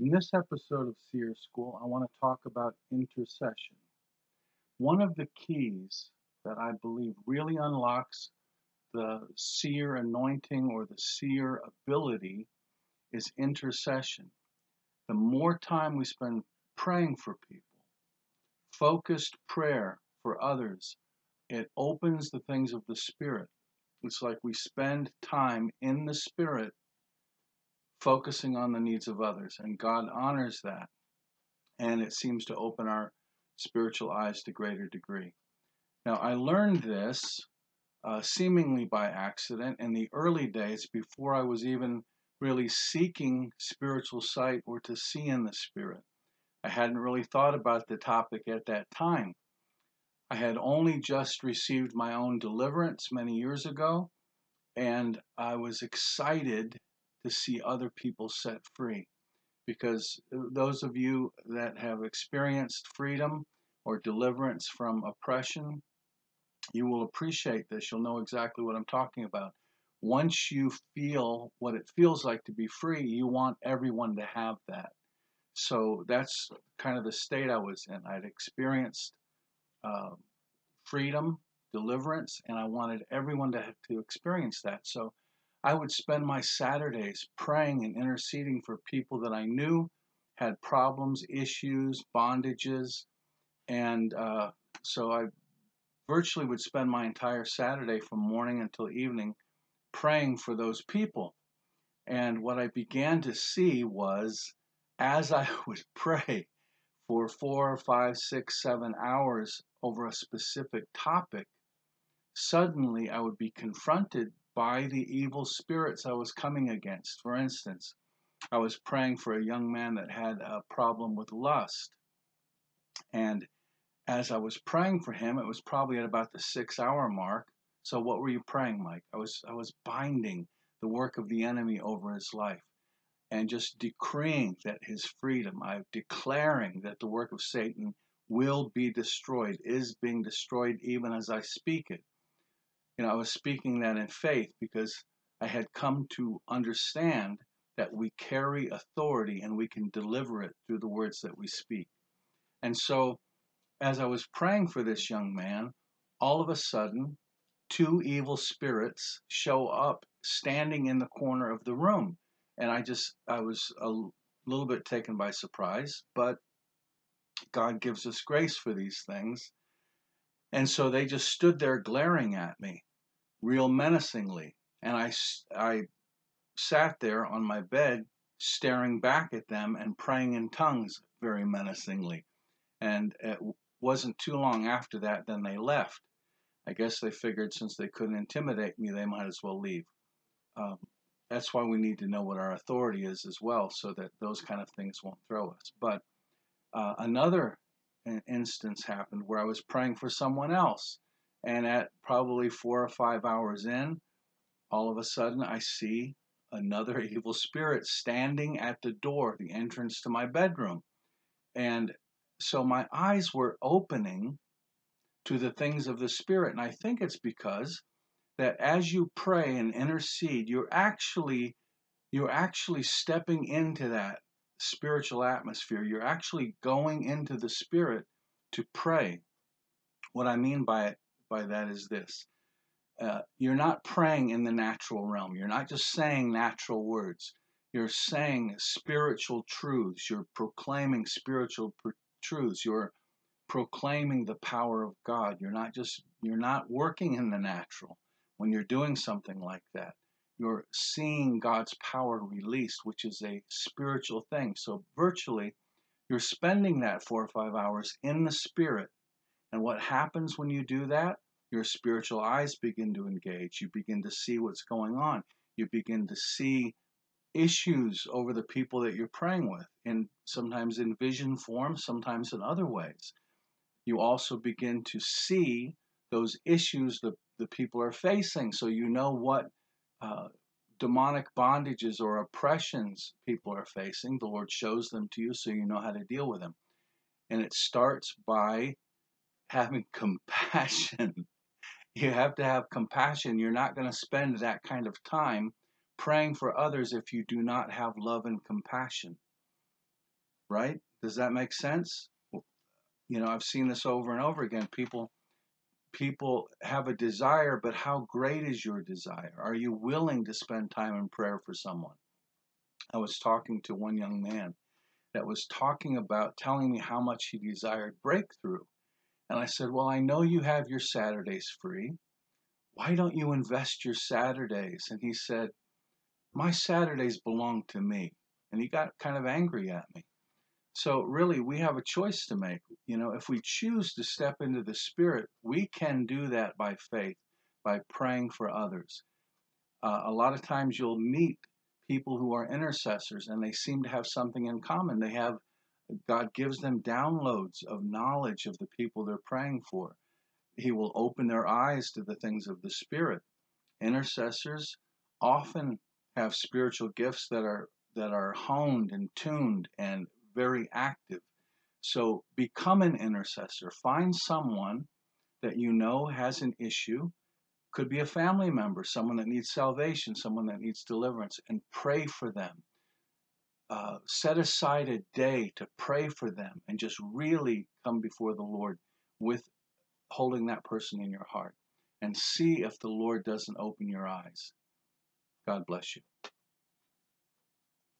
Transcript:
In this episode of SEER School, I want to talk about intercession. One of the keys that I believe really unlocks the seer anointing or the seer ability is intercession. The more time we spend praying for people, focused prayer for others, it opens the things of the Spirit. It's like we spend time in the Spirit focusing on the needs of others, and God honors that. And it seems to open our spiritual eyes to greater degree. Now, I learned this seemingly by accident in the early days before I was even really seeking spiritual sight or to see in the Spirit. I hadn't really thought about the topic at that time. I had only just received my own deliverance many years ago, and I was excited to see other people set free. Because those of you that have experienced freedom or deliverance from oppression, you will appreciate this. You'll know exactly what I'm talking about. Once you feel what it feels like to be free, you want everyone to have that. So that's kind of the state I was in. I'd experienced uh, freedom, deliverance, and I wanted everyone to experience that. So I would spend my Saturdays praying and interceding for people that I knew had problems, issues, bondages, and so I virtually would spend my entire Saturday from morning until evening praying for those people. And what I began to see was as I would pray for 4, 5, 6, 7 hours over a specific topic, suddenly I would be confronted by the evil spirits I was coming against. For instance, I was praying for a young man that had a problem with lust. And as I was praying for him, it was probably at about the 6 hour mark. So what were you praying, Mike? I was binding the work of the enemy over his life and just decreeing that his freedom. I'm declaring that the work of Satan will be destroyed, is being destroyed even as I speak it. I was speaking that in faith because I had come to understand that we carry authority and we can deliver it through the words that we speak. And so, as I was praying for this young man, all of a sudden, two evil spirits show up standing in the corner of the room. And I was a little bit taken by surprise, but God gives us grace for these things. And so they just stood there glaring at me real menacingly. And I sat there on my bed staring back at them and praying in tongues very menacingly. And it wasn't too long after that, then they left. I guess they figured since they couldn't intimidate me, they might as well leave. Um, that's why we need to know what our authority is as well, so that those kind of things won't throw us. But another instance happened where I was praying for someone else, and at probably 4 or 5 hours in, all of a sudden I see another evil spirit standing at the door, the entrance to my bedroom. And so my eyes were opening to the things of the Spirit. And I think it's because that as you pray and intercede, you're actually stepping into that spiritual atmosphere. You're actually going into the Spirit to pray. What I mean by that is this. You're not praying in the natural realm. You're not just saying natural words. You're saying spiritual truths. You're proclaiming spiritual truths. You're proclaiming the power of God. You're not working in the natural when you're doing something like that. You're seeing God's power released, which is a spiritual thing. So virtually, you're spending that 4 or 5 hours in the Spirit. And what happens when you do that? Your spiritual eyes begin to engage. You begin to see what's going on. You begin to see issues over the people that you're praying with, and sometimes in vision form, sometimes in other ways. You also begin to see those issues the people are facing, so you know what demonic bondages or oppressions people are facing. The Lord shows them to you so you know how to deal with them. And it starts by having compassion. You have to have compassion. You're not going to spend that kind of time praying for others if you do not have love and compassion. right? Does that make sense? You know, I've seen this over and over again. People have a desire, but how great is your desire? Are you willing to spend time in prayer for someone? I was talking to one young man that was talking about telling me how much he desired breakthrough. And I said, well, I know you have your Saturdays free. Why don't you invest your Saturdays? And he said, my Saturdays belong to me. And he got kind of angry at me. So really, we have a choice to make. You know, if we choose to step into the Spirit, we can do that by faith, by praying for others. A lot of times you'll meet people who are intercessors and they seem to have something in common. God gives them downloads of knowledge of the people they're praying for. He will open their eyes to the things of the Spirit. Intercessors often have spiritual gifts that are honed and tuned and very active. So become an intercessor. Find someone that you know has an issue. Could be a family member, someone that needs salvation, someone that needs deliverance, and pray for them. Set aside a day to pray for them and just really come before the Lord with holding that person in your heart and see if the Lord doesn't open your eyes. God bless you.